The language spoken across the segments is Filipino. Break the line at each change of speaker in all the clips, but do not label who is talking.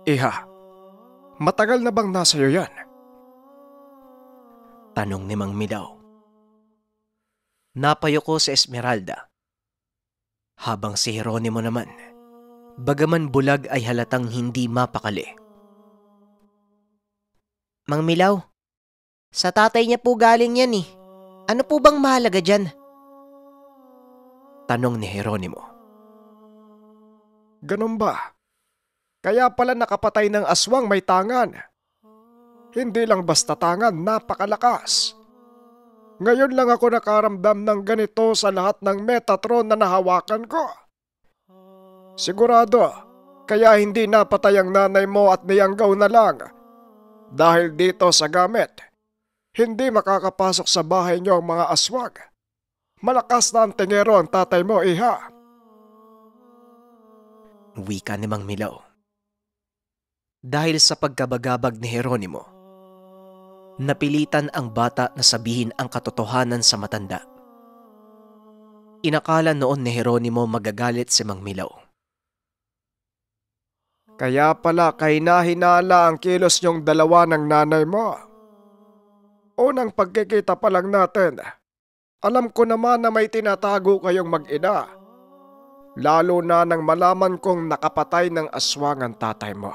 Iha, matagal na bang nasa iyo yan?
Tanong ni Mang Milaw. Napayuko si Esmeralda. Habang si Jeronimo naman, bagaman bulag ay halatang hindi mapakali.
Mang Milaw, sa tatay niya po galing yan eh. Ano po bang mahalaga dyan?
Tanong ni Jeronimo.
Ganun ba? Kaya pala nakapatay ng aswang may tangan. Hindi lang basta tangan, napakalakas. Ngayon lang ako nakaramdam ng ganito sa lahat ng Metatron na nahawakan ko. Sigurado, kaya hindi napatay ang nanay mo at niyanggaw na lang. Dahil dito sa gamit, hindi makakapasok sa bahay niyo ang mga aswang. Malakas na ang tingero ang tatay mo, Iha.
Wika ni Mang Milaw. Dahil sa pagkabagabag ni Jeronimo, napilitan ang bata na sabihin ang katotohanan sa matanda. Inakala noon ni Jeronimo magagalit si Mang Milaw.
Kaya pala kay nahinala ang kilos niyong dalawa ng nanay mo. Unang pagkikita pa lang natin, alam ko naman na may tinatago kayong mag-ina. Lalo na nang malaman kong nakapatay ng aswang ang tatay mo.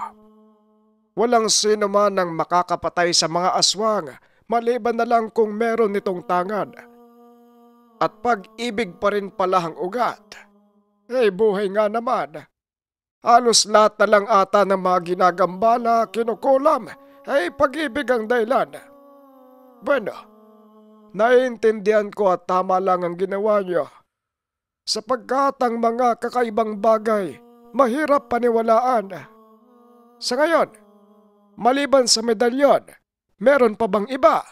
Walang sino man ang makakapatay sa mga aswang maliban na lang kung meron nitong tangan. At pag-ibig pa rin pala ang ugat. Buhay nga naman. Halos lahat na lang ata ng mga ginagambala, kinukulam, pag-ibig ang dahilan. Bueno, naiintindihan ko at tama lang ang ginawa niyo. Sapagkat ang mga kakaibang bagay, mahirap paniwalaan. Sa ngayon, maliban sa medalyon, meron pa bang iba?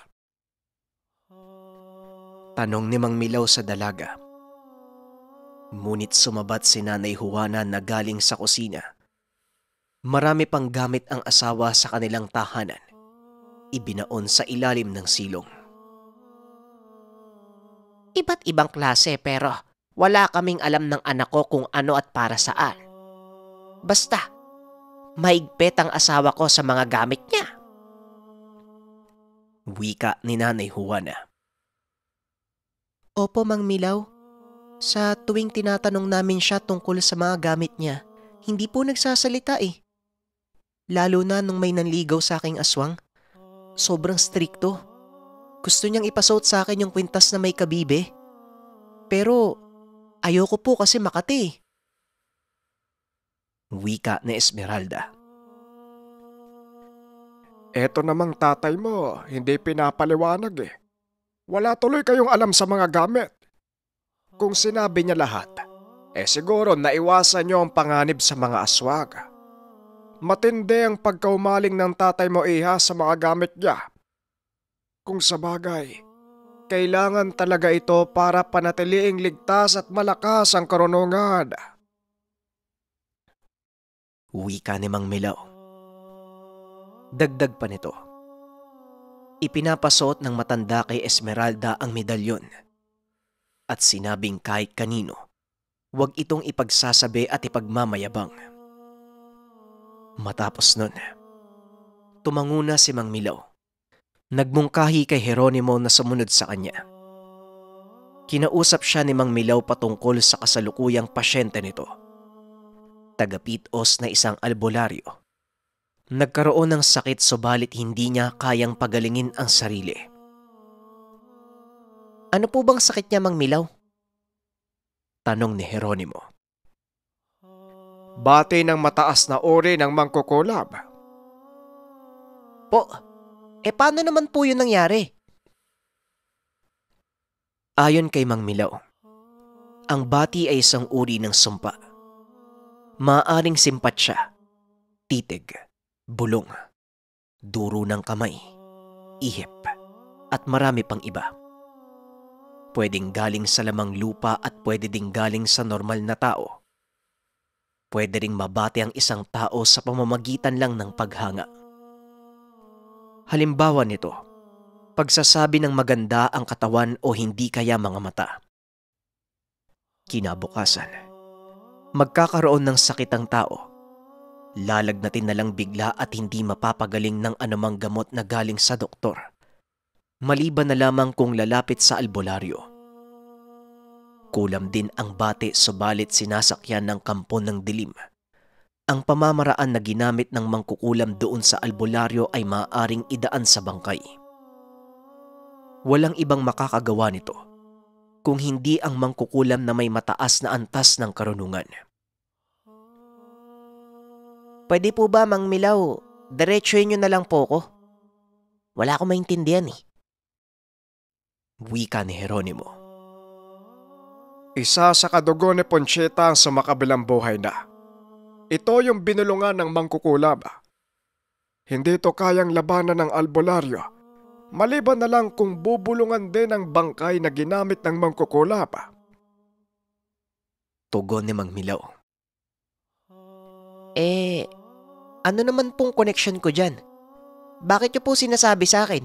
Tanong ni Mang Milaw sa dalaga. Ngunit sumabat si Nanay Juana na galing sa kusina. Marami pang gamit ang asawa sa kanilang tahanan. Ibinaon sa ilalim ng silong.
Iba't ibang klase pero wala kaming alam ng anak ko kung ano at para saan. Basta, mahigpit ang asawa ko sa mga gamit niya.
Wika ni Nanay Juana.
Opo, Mang Milaw. Sa tuwing tinatanong namin siya tungkol sa mga gamit niya, hindi po nagsasalita eh. Lalo na nung may nanligaw sa aking aswang. Sobrang strikto. Gusto niyang ipasuot sa akin yung kwintas na may kabibe. Pero ayoko po kasi makati.
Wika ni Esmeralda.
Eto namang tatay mo, hindi pinapaliwanag eh. Wala tuloy kayong alam sa mga gamit. Kung sinabi niya lahat, siguro naiwasan niyo ang panganib sa mga aswang. Matindi ang pagkaumaling ng tatay mo, Iha, sa mga gamit niya. Kung sa bagay, kailangan talaga ito para panatiliing ligtas at malakas ang karunungan.
Wika ni Mang Milaw. Dagdag pa nito. Ipinapasuot ng matanda kay Esmeralda ang medalyon. At sinabing kahit kanino, huwag itong ipagsasabi at ipagmamayabang. Matapos nun, tumanguna si Mang Milaw. Nagmungkahi kay Jeronimo na sumunod sa kanya. Kinausap siya ni Mang Milaw patungkol sa kasalukuyang pasyente nito. Tagapitos na isang albularyo. Nagkaroon ng sakit subalit hindi niya kayang pagalingin ang sarili.
Ano po bang sakit niya, Mang Milaw?
Tanong ni Jeronimo.
Bati ng mataas na uri ng mangkukulam.
Po, paano naman po yun nangyari?
Ayon kay Mang Milaw, ang bati ay isang uri ng sumpa. Maaaring simpatsya, titig, bulong, duro ng kamay, ihip, at marami pang iba. Pwedeng galing sa lamang lupa at pwede ding galing sa normal na tao. Pwede ring mabati ang isang tao sa pamamagitan lang ng paghanga. Halimbawa nito, pagsasabi ng maganda ang katawan o hindi kaya mga mata. Kinabukasan, magkakaroon ng sakit ang tao, lalagnatin na lang bigla at hindi mapapagaling ng anumang gamot na galing sa doktor, maliban na lamang kung lalapit sa albularyo. Kulam din ang bate subalit sinasakyan ng kampo ng dilim. Ang pamamaraan na ginamit ng mangkukulam doon sa albularyo ay maaaring idaan sa bangkay. Walang ibang makakagawa nito kung hindi ang mangkukulam na may mataas na antas ng karunungan.
Pwede po ba, Mang Milaw, diretsuhin nyo na lang po ko? Wala akong maintindihan eh.
Wika ni Jeronimo.
Isa sa kadugo ni Ponchita ang sumakabilang buhay na. Ito yung binulungan ng mangkukulam. Hindi ito kayang labanan ng albularyo, maliban na lang kung bubulungan din ang bangkay na ginamit ng mangkukulam.
Tugon ni Mang Milaw.
Ano naman pong connection ko dyan? Bakit nyo po sinasabi sa akin?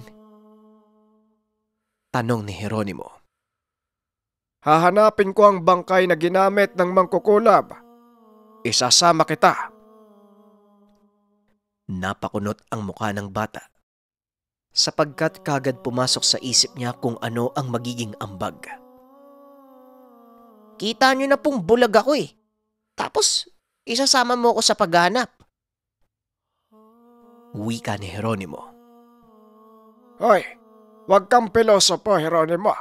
Tanong ni Jeronimo.
Hahanapin ko ang bangkay na ginamit ng mangkukulam. Isasama kita.
Napakunot ang mukha ng bata, sapagkat kagad pumasok sa isip niya kung ano ang magiging ambag.
Kita nyo na pong bulag ako eh. Tapos, isasama mo ako sa paghahanap.
Wika ni Jeronimo.
Hoy, wag kang pilosopo, Jeronimo.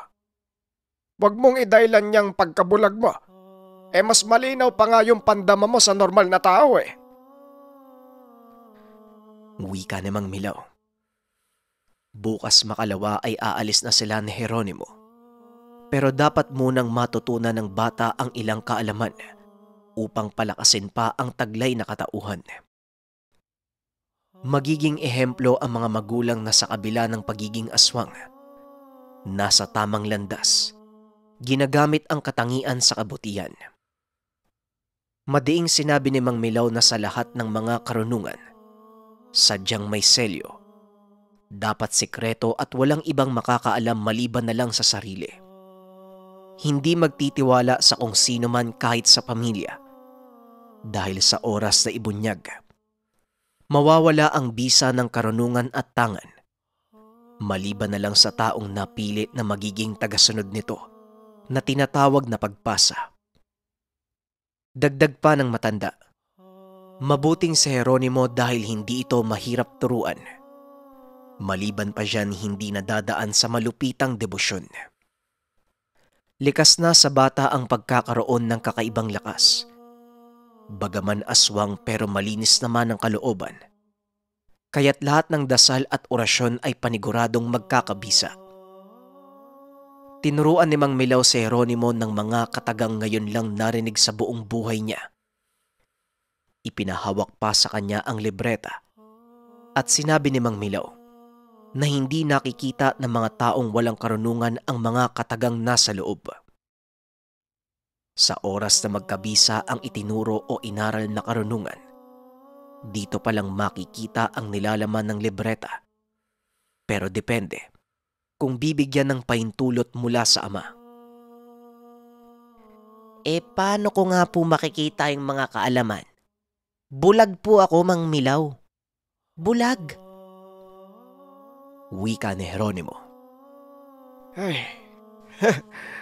Wag mong idailan niyang pagkabulag mo. Mas malinaw pa nga yung pandama mo sa normal na tao eh.
Wika ni Mang Milaw. Bukas makalawa ay aalis na sila ni Jeronimo. Pero dapat munang matutunan ng bata ang ilang kaalaman upang palakasin pa ang taglay na katauhan. Magiging ehemplo ang mga magulang na sa kabila ng pagiging aswang, nasa tamang landas, ginagamit ang katangian sa kabutihan. Madiing sinabi ni Mang Milaw na sa lahat ng mga karunungan, sadyang may selyo, dapat sikreto at walang ibang makakaalam maliban na lang sa sarili. Hindi magtitiwala sa kung sino man kahit sa pamilya, dahil sa oras na ibunyag, mawawala ang bisa ng karunungan at tangan, maliban na lang sa taong napili na magiging tagasunod nito na tinatawag na pagpasa. Dagdag pa ng matanda, mabuting si Jeronimo dahil hindi ito mahirap turuan. Maliban pa dyan hindi nadadaan sa malupitang debosyon. Likas na sa bata ang pagkakaroon ng kakaibang lakas. Bagaman aswang pero malinis naman ang kalooban. Kaya't lahat ng dasal at orasyon ay paniguradong magkakabisa. Tinuruan ni Mang Milaw si Jeronimo ng mga katagang ngayon lang narinig sa buong buhay niya. Ipinahawak pa sa kanya ang libreta at sinabi ni Mang Milaw na hindi nakikita ng mga taong walang karunungan ang mga katagang nasa loob. Sa oras na magkabisa ang itinuro o inaral na karunungan, dito palang makikita ang nilalaman ng libreta. Pero depende kung bibigyan ng paintulot mula sa ama.
Paano ko nga po makikita yung mga kaalaman? Bulag po ako, Mang Milaw. Bulag.
Wika ni Jeronimo.
Ay,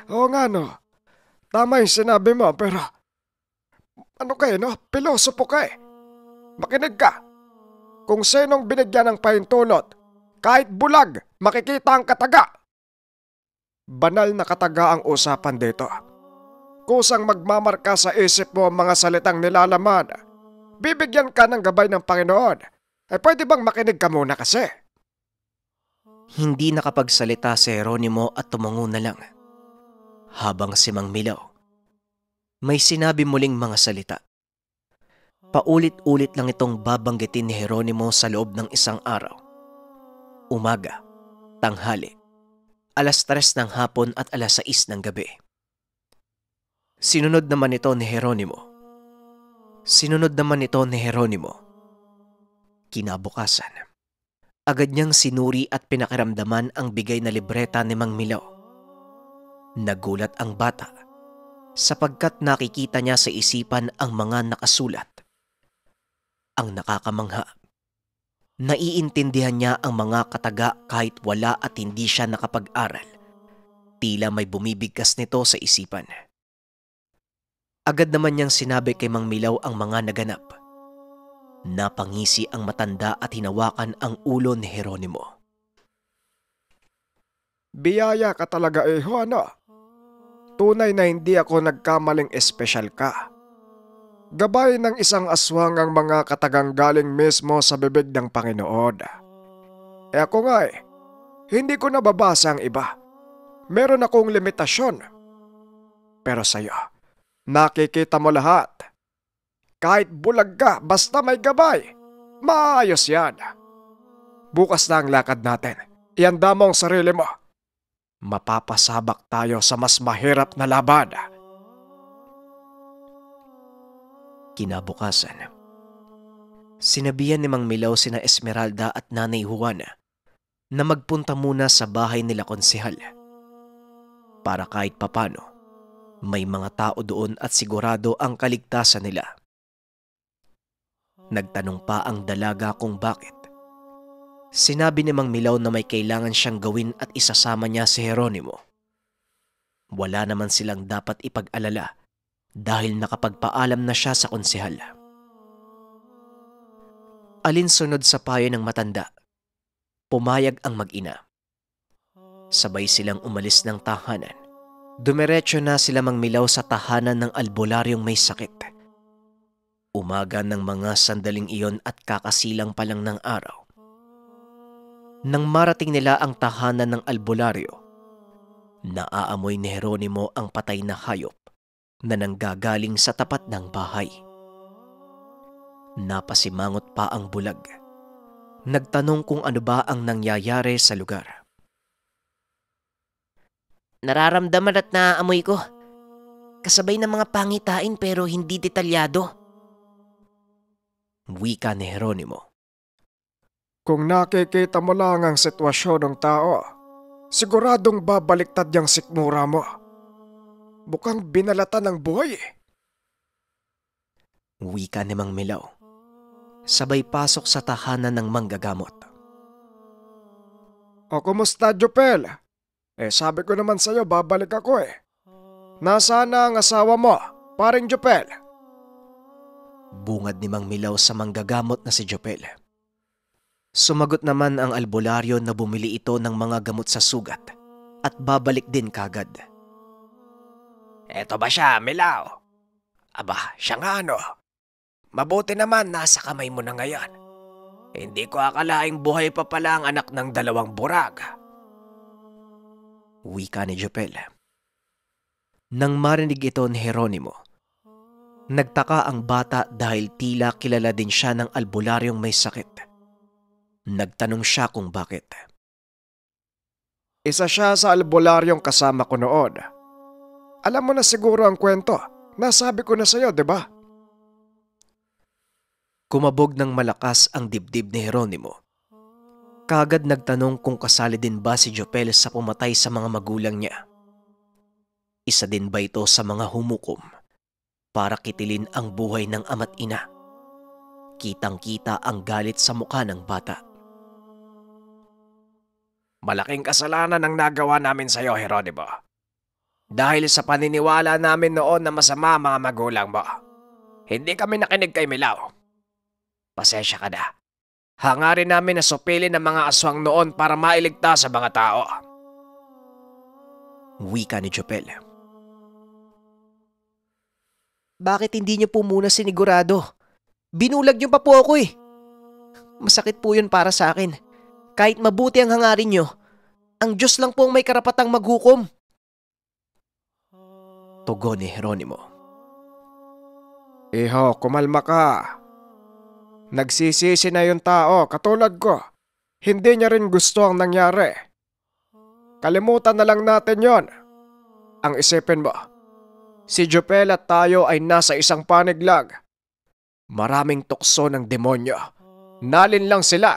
oo nga no. Tama yung sinabi mo pero ano kayo no? Pilosopo ka eh. Makinig ka. Kung sinong binigyan ng paintulot, kahit bulag, makikita ang kataga. Banal na kataga ang usapan dito. Kusang magmamarka sa isip mo ang mga salitang nilalaman. Bibigyan ka ng gabay ng Panginoon. Pwede bang makinig ka muna kasi?
Hindi nakapagsalita si Jeronimo at tumango na lang. Habang si Mang Milaw, may sinabi muling mga salita. Paulit-ulit lang itong babanggitin ni Jeronimo sa loob ng isang araw. Umaga, tanghali, 3:00 ng hapon at 6:00 ng gabi. Sinunod naman ito ni Jeronimo. Kinabukasan, agad niyang sinuri at pinakiramdaman ang bigay na libreta ni Mang Milaw. Nagulat ang bata sapagkat nakikita niya sa isipan ang mga nakasulat. ang nakakamangha. Naiintindihan niya ang mga kataga kahit wala at hindi siya nakapag-aral. Tila may bumibigkas nito sa isipan. Agad naman niyang sinabi kay Mang Milaw ang mga naganap. Napangisi ang matanda at hinawakan ang ulo ni Jeronimo.
Biyaya ka talaga ano? Tunay na hindi ako nagkamaling espesyal ka. Gabay ng isang aswang ang mga katagang galing mismo sa bibig ng Panginoon. Ako nga hindi ko nababasa ang iba. Meron akong limitasyon. Pero sa'yo, nakikita mo lahat. Kahit bulag ka, basta may gabay, maayos yan. Bukas na ang lakad natin. Ihanda mo ang sarili mo. Mapapasabak tayo sa mas mahirap na laban.
Kinabukasan, sinabihan ni Mang Milaw sina Esmeralda at Nanay Juana na magpunta muna sa bahay nila konsehal. Para kahit papano, may mga tao doon at sigurado ang kaligtasan nila. Nagtanong pa ang dalaga kung bakit. Sinabi ni Mang Milaw na may kailangan siyang gawin at isasama niya si Jeronimo. Wala naman silang dapat ipag-alala dahil nakapagpaalam na siya sa konsehal. Alinsunod sa payo ng matanda, pumayag ang mag-ina. Sabay silang umalis ng tahanan. Dumiretso na sila Mang Milaw sa tahanan ng albularyong may sakit. Umaga ng mga sandaling iyon at kakasilang pa lang ng araw. Nang marating nila ang tahanan ng albularyo, naaamoy ni Jeronimo ang patay na hayop na nanggagaling sa tapat ng bahay. Napasimangot pa ang bulag. Nagtanong kung ano ba ang nangyayari sa lugar.
Nararamdaman at naaamoy ko. Kasabay ng mga pangitain pero hindi detalyado.
Wika ni Jeronimo.
Kung nakikita mo lang ang sitwasyon ng tao, siguradong babaliktad yung sikmura mo. Bukang binalatan ng buhay.
Wika ni Mang Milaw. Sabay pasok sa tahanan ng manggagamot.
O kumusta, Jopel? Sabi ko naman sa'yo, babalik ako . Nasaan na ang asawa mo, paring Jopel?
Bungad ni Mang Milaw sa manggagamot na si Jopel. Sumagot naman ang albularyo na bumili ito ng mga gamot sa sugat at babalik din kagad.
Eto ba siya, Milaw? Aba, siya nga ano. Mabuti naman nasa kamay mo na ngayon. Hindi ko akalaing buhay pa pala ang anak ng 2 burag.
Wika ni Jopel. Nang marinig ito ni Jeronimo, nagtaka ang bata dahil tila kilala din siya ng albularyong may sakit. Nagtanong siya kung bakit.
Isa siya sa albularyong kasama ko noon. Alam mo na siguro ang kwento. Nasabi ko na sa'yo, di ba?
Kumabog ng malakas ang dibdib ni Jeronimo. Kagad nagtanong kung kasali din ba si Jopel sa pumatay sa mga magulang niya. Isa din ba ito sa mga humukom para kitilin ang buhay ng ama't ina? Kitang-kita ang galit sa mukha ng bata.
Malaking kasalanan ang nagawa namin sa iyo, Jeronimo. Dahil sa paniniwala namin noon na masama ang mga magulang mo. Hindi kami nakinig kay Milaw. Pasensya ka na. Hangarin namin na supilin ang mga aswang noon para mailigtas sa mga tao.
Wika ni Jopel.
Bakit hindi niyo po muna sinigurado? Binulag niyo pa po ako . Masakit po yun para sa akin. Kahit mabuti ang hangarin niyo, ang Diyos lang po ang may karapatang maghukom.
Tugon ni Jeronimo.
Iho, kumalma ka. Nagsisisi na yung tao, katulad ko. Hindi niya rin gusto ang nangyari. Kalimutan na lang natin yon. Ang isipin mo, si Jopel at tayo ay nasa isang paniglag. Maraming tukso ng demonyo. Nalin lang sila.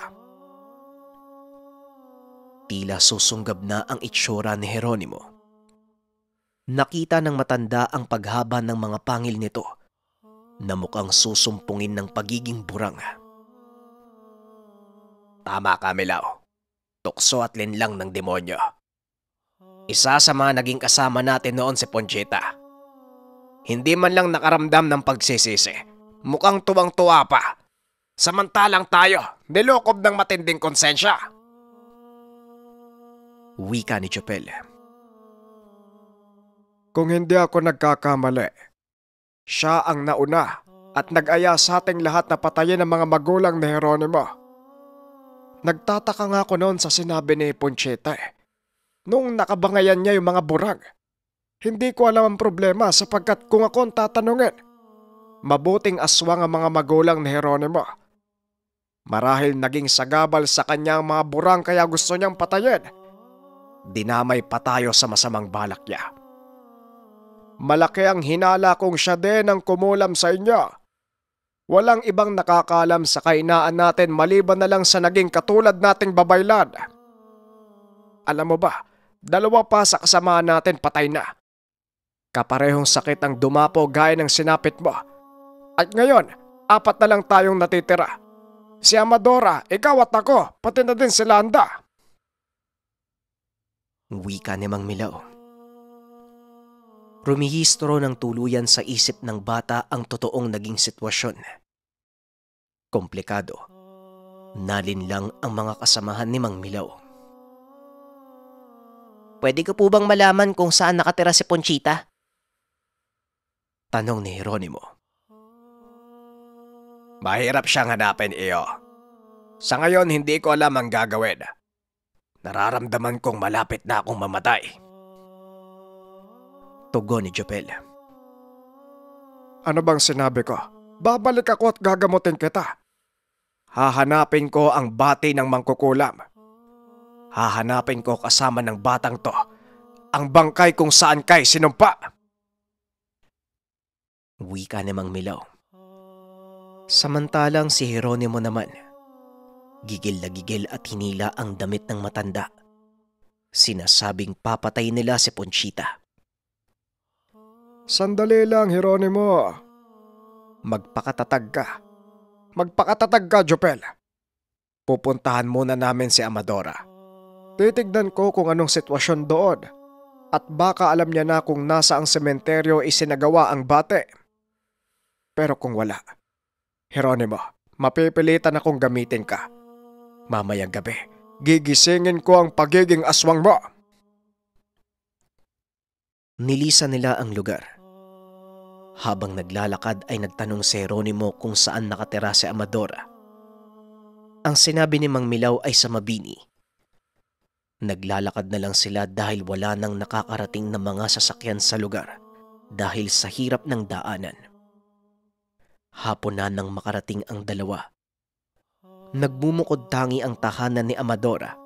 Tila susunggab na ang itsura ni Jeronimo. Nakita ng matanda ang paghaba ng mga pangil nito na mukhang susumpungin ng pagiging burang. Tama ka, Milaw. Tukso at linlang ng demonyo. Isa sa mga naging kasama natin noon si Ponchita. Hindi man lang nakaramdam ng pagsisisi. Mukhang tuwang-tuwa pa. Samantalang tayo, nilokob ng matinding konsensya. Wika ni Chopel.
Kung hindi ako nagkakamali, siya ang nauna at nag-aya sa ating lahat na patayin ang mga magulang ni Jeronimo. Nagtataka nga ako noon sa sinabi ni Ponchita Noong nakabangayan niya yung mga burang. Hindi ko alam ang problema sapagkat kung ako ang tatanungin, mabuting aswang ang mga magulang ni Jeronimo. Marahil naging sagabal sa kanya ang mga burang kaya gusto niyang patayin. Dinamay pa tayo sa masamang balak niya. Malaki ang hinala kung siya din ang kumulam sa inyo. Walang ibang nakakalam sa kainaan natin maliban na lang sa naging katulad nating babaylan. Alam mo ba, 2 pa sa kasamahan natin patay na. Kaparehong sakit ang dumapo gaya ng sinapit mo. At ngayon, 4 na lang tayong natitira. Si Amadora, ikaw at ako, pati na din si Landa.
Wika ni Mang Milaw. Rumihistro ng tuluyan sa isip ng bata ang totoong naging sitwasyon. Komplikado. Nalinlang ang mga kasamahan ni Mang Milaw.
Pwede ko po bang malaman kung saan nakatira si Ponchita?
Tanong ni Jeronimo. Mahirap siyang hanapin, iyo. Sa ngayon, hindi ko alam ang gagawin. Nararamdaman kong malapit na akong mamatay. Tugon ni Chopel.
Ano bang sinabi ko? Babalik ako at gagamutin kita. Hahanapin ko ang bati ng mangkukulam. Hahanapin ko kasama ng batang to ang bangkay kung saan kay sinumpa.
Wika ni Mang Milaw. Samantalang si Jeronimo naman, gigil na gigil at hinila ang damit ng matanda. Sinasabing papatay nila si Ponchita.
Sandali lang, Jeronimo. Magpakatatag ka. Magpakatatag ka, Chopel. Pupuntahan muna namin si Amadora. Titignan ko kung anong sitwasyon doon. At baka alam niya na kung nasa ang sementeryo isinagawa ang bate. Pero kung wala, Jeronimo, mapipilitan akong gamitin ka. Mamayang gabi, gigisingin ko ang pagiging aswang mo.
Nilisan nila ang lugar. Habang naglalakad ay nagtanong si Jeronimo kung saan nakatira si Amadora. Ang sinabi ni Mang Milaw ay sa Mabini. Naglalakad na lang sila dahil wala nang nakakarating na mga sasakyan sa lugar dahil sa hirap ng daanan. Hapon na nang makarating ang dalawa. Nagmumukod tangi ang tahanan ni Amadora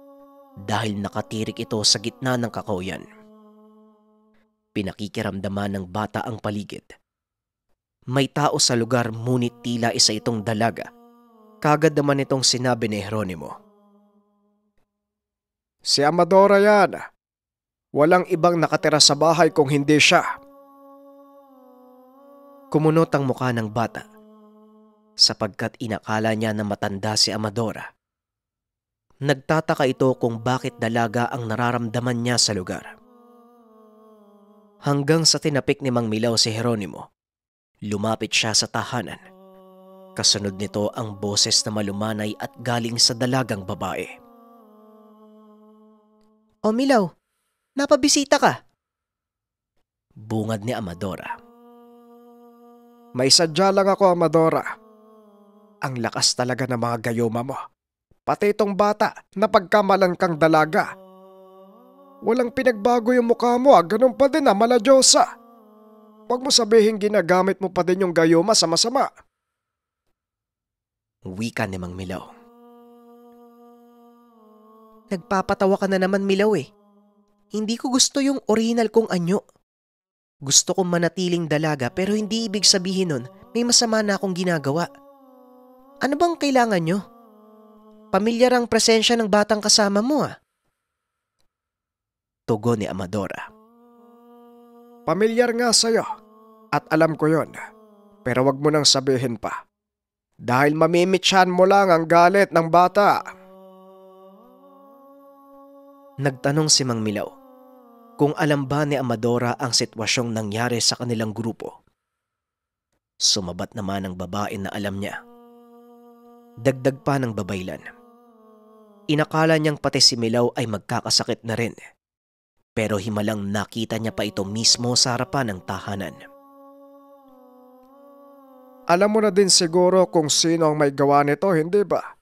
dahil nakatirik ito sa gitna ng kakauyan. Pinakikiramdaman ng bata ang paligid. May tao sa lugar ngunit tila isa itong dalaga. Kagad naman itong sinabi ni Jeronimo.
Si Amadora yan. Walang ibang nakatira sa bahay kung hindi siya.
Kumunot ang mukha ng bata sapagkat inakala niya na matanda si Amadora. Nagtataka ito kung bakit dalaga ang nararamdaman niya sa lugar. Hanggang sa tinapik ni Mang Milaw si Jeronimo, lumapit siya sa tahanan. Kasunod nito ang boses na malumanay at galing sa dalagang babae.
O Milaw, napabisita ka?
Bungad ni Amadora.
May sadya lang ako, Amadora. Ang lakas talaga ng mga gayuma mo. Pati itong bata na pagkamalan kang dalaga. Walang pinagbago yung mukha mo, ganun pa din Maladyosa. Huwag mo sabihin ginagamit mo pa din yung gayuma sa masama.
Wika ni Mang Milaw.
Nagpapatawa ka na naman, Milaw eh. Hindi ko gusto yung original kong anyo. Gusto kong manatiling dalaga pero hindi ibig sabihin nun may masama na akong ginagawa. Ano bang kailangan nyo? Pamilyar ang presensya ng batang kasama mo
Tugon ni Amadora.
Pamilyar nga sa'yo at alam ko yon. Pero wag mo nang sabihin pa. Dahil mamimitsyan mo lang ang galit ng bata.
Nagtanong si Mang Milaw kung alam ba ni Amadora ang sitwasyong nangyari sa kanilang grupo. Sumabat naman ang babae na alam niya. Dagdag pa ng babaylan. Inakala niyang pati si Milaw ay magkakasakit na rin. Pero himalang nakita niya pa ito mismo sa harapan ng tahanan.
Alam mo na din siguro kung sino ang may gawa nito, hindi ba?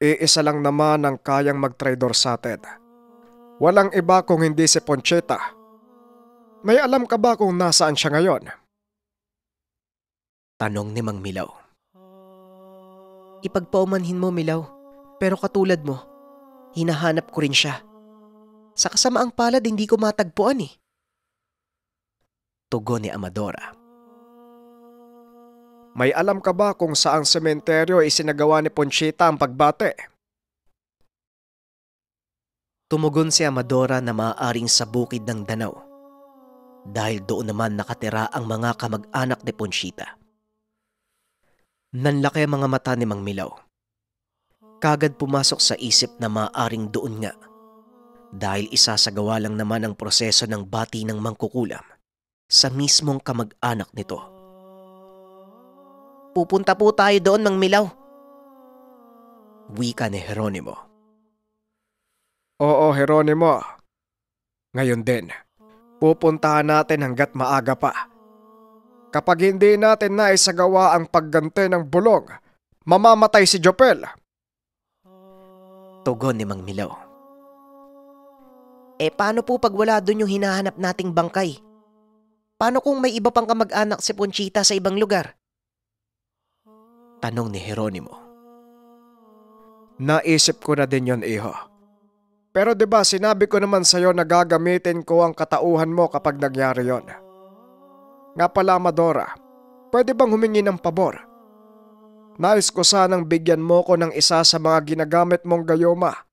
Iisa lang naman ang kayang magtraidor sa atin. Walang iba kung hindi si Ponchita. May alam ka ba kung nasaan siya ngayon?
Tanong ni Mang Milaw.
Ipagpaumanhin mo, Milaw. Pero katulad mo, hinahanap ko rin siya. Sa kasamaang palad, hindi ko matagpuan eh.
Tugon ni Amadora.
May alam ka ba kung saang sementeryo isinagawa ni Ponchita ang pagbate?
Tumugon si Amadora na maaaring sa bukid ng Danau. Dahil doon naman nakatira ang mga kamag-anak ni Ponchita. Nanlaki ang mga mata ni Mang Milaw. Kagad pumasok sa isip na maaaring doon nga. Dahil isasagawa lang naman ang proseso ng bati ng mangkukulam sa mismong kamag-anak nito.
Pupunta po tayo doon, Mang Milaw.
Wika ni Jeronimo.
Oo, Jeronimo. Ngayon din, pupuntahan natin hanggat maaga pa. Kapag hindi natin naisagawa ang pagganti ng bulong, mamamatay si Jopel.
Tugon ni Mang Milaw.
Paano po pag wala doon yung hinahanap nating bangkay? Paano kung may iba pang kamag-anak si Ponchita sa ibang lugar?
Tanong ni Jeronimo.
Naisip ko na din yon, iho. Pero 'di ba sinabi ko naman sa'yo na gagamitin ko ang katauhan mo kapag nangyari yon. Nga pala, Amadora, pwede bang humingi ng pabor? Nais ko sanang bigyan mo ko ng isa sa mga ginagamit mong gayoma.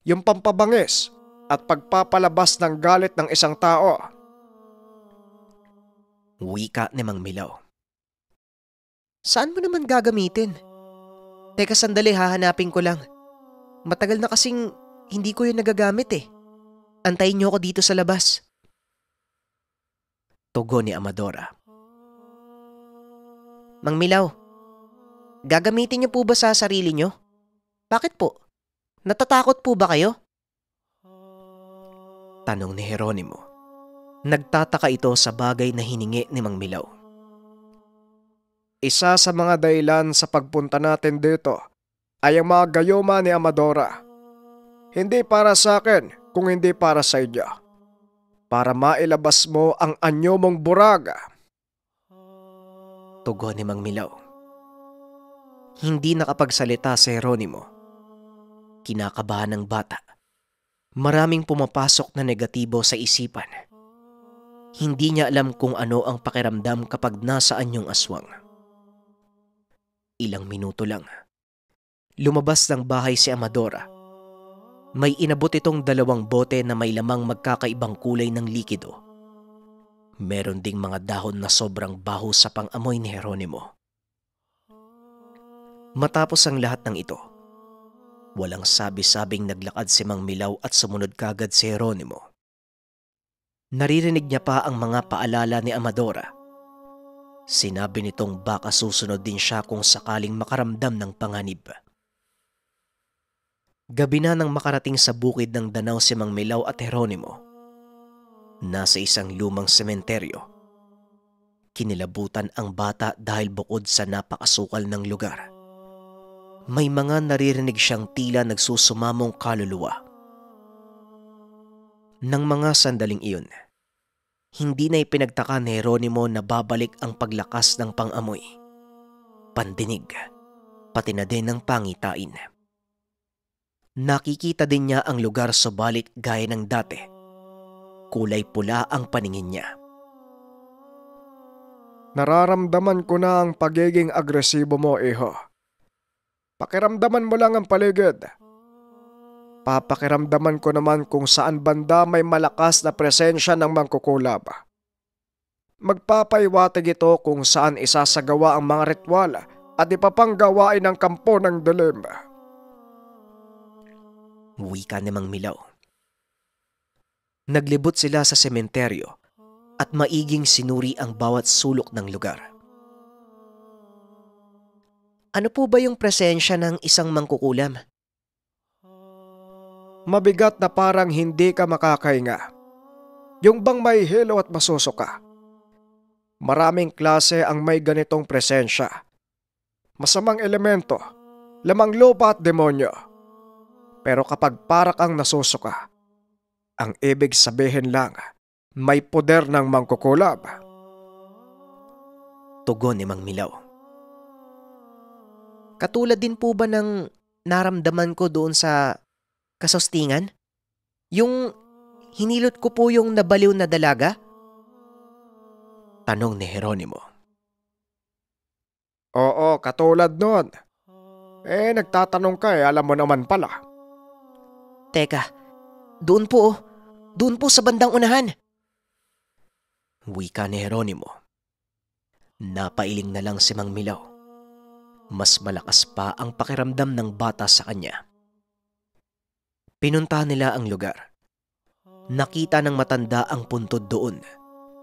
Yung pampabangis at pagpapalabas ng galit ng isang tao.
Wika ni Mang Milaw.
Saan mo naman gagamitin? Teka sandali, hahanapin ko lang. Matagal na kasing hindi ko yun nagagamit eh. Antayin niyo ako dito sa labas.
Tugon ni Amadora.
Mang Milaw, gagamitin niyo po ba sa sarili niyo? Bakit po? Natatakot po ba kayo?
Tanong ni Jeronimo. Nagtataka ito sa bagay na hiningi ni Mang Milaw.
Isa sa mga dahilan sa pagpunta natin dito ay ang mga gayoma ni Amadora. Hindi para sa akin kung hindi para sa inyo. Para mailabas mo ang anyo mong buraga.
Tugon ni Mang Milaw. Hindi nakapagsalita si Jeronimo. Kinakabahan ng bata. Maraming pumapasok na negatibo sa isipan. Hindi niya alam kung ano ang pakiramdam kapag nasa anyong aswang. Ilang minuto lang. Lumabas ng bahay si Amadora. May inabot itong 2 bote na may lamang magkakaibang kulay ng likido. Meron ding mga dahon na sobrang baho sa pang-amoy ni Jeronimo. Matapos ang lahat ng ito, walang sabi-sabing naglakad si Mang Milaw at sumunod kagad si Jeronimo. Naririnig niya pa ang mga paalala ni Amadora. Sinabi nitong baka susunod din siya kung sakaling makaramdam ng panganib. Gabi na nang makarating sa bukid ng Danau si Mang Milaw at Jeronimo. Nasa isang lumang sementeryo. Kinilabutan ang bata dahil bukod sa napakasukal ng lugar, may mga naririnig siyang tila nagsusumamong kaluluwa. Nang mga sandaling iyon, hindi na ipinagtaka ni Jeronimo na babalik ang paglakas ng pang-amoy, pandinig, pati na din ng pangitain. Nakikita din niya ang lugar subalit gaya ng dati. Kulay pula ang paningin niya.
Nararamdaman ko na ang pagiging agresibo mo, iho. Pakiramdaman mo lang ang paligid. Papakiramdaman ko naman kung saan banda may malakas na presensya ng mangkukulab. Magpapaiwatig ito kung saan isasagawa ang mga ritual at ipapanggawain ng kampo ng dilim.
Wika ni Mang Milaw. Naglibot sila sa sementeryo at maiging sinuri ang bawat sulok ng lugar.
Ano po ba yung presensya ng isang mangkukulam?
Mabigat na parang hindi ka makakahinga. Yung bang may hilo at masusuka. Maraming klase ang may ganitong presensya. Masamang elemento, lamang lupa at demonyo. Pero kapag para kang nasusuka, ang ibig sabihin lang, may poder ng mangkukulab.
Tugon ni Mang Milaw.
Katulad din po ba ng naramdaman ko doon sa kasustingan? Yung hinilot ko po yung nabaliw na dalaga?
Tanong ni Jeronimo.
Oo, katulad nun. Nagtatanong ka alam mo naman pala.
Teka, doon po sa bandang unahan.
Wika ni Jeronimo. Napailing na lang si Mang Milaw. Mas malakas pa ang pakiramdam ng bata sa kanya. Pinunta nila ang lugar. Nakita ng matanda ang puntod doon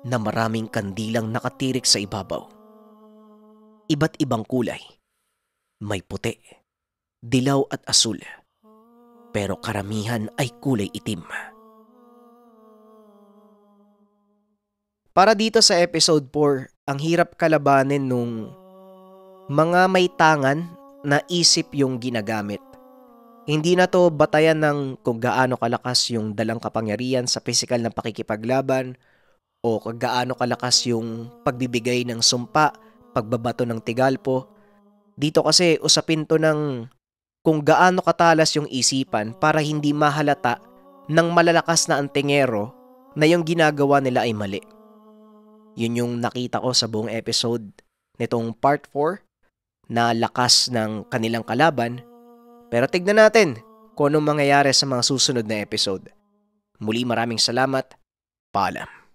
na maraming kandilang nakatirik sa ibabaw. Iba't ibang kulay. May puti, dilaw at asul. Pero karamihan ay kulay itim.
Para dito sa episode 4, ang hirap kalabanin nung mga may tangan na isip yung ginagamit. Hindi na to batayan ng kung gaano kalakas yung dalang kapangyarihan sa pisikal na pakikipaglaban o kung gaano kalakas yung pagbibigay ng sumpa, pagbabato ng tigalpo. Dito kasi usapin to ng kung gaano katalas yung isipan para hindi mahalata ng malalakas na antingero na yung ginagawa nila ay mali. Yun yung nakita ko sa buong episode nitong part 4 na lakas ng kanilang kalaban. Pero tignan natin kung anong mangyayari sa mga susunod na episode. Muli maraming salamat. Paalam.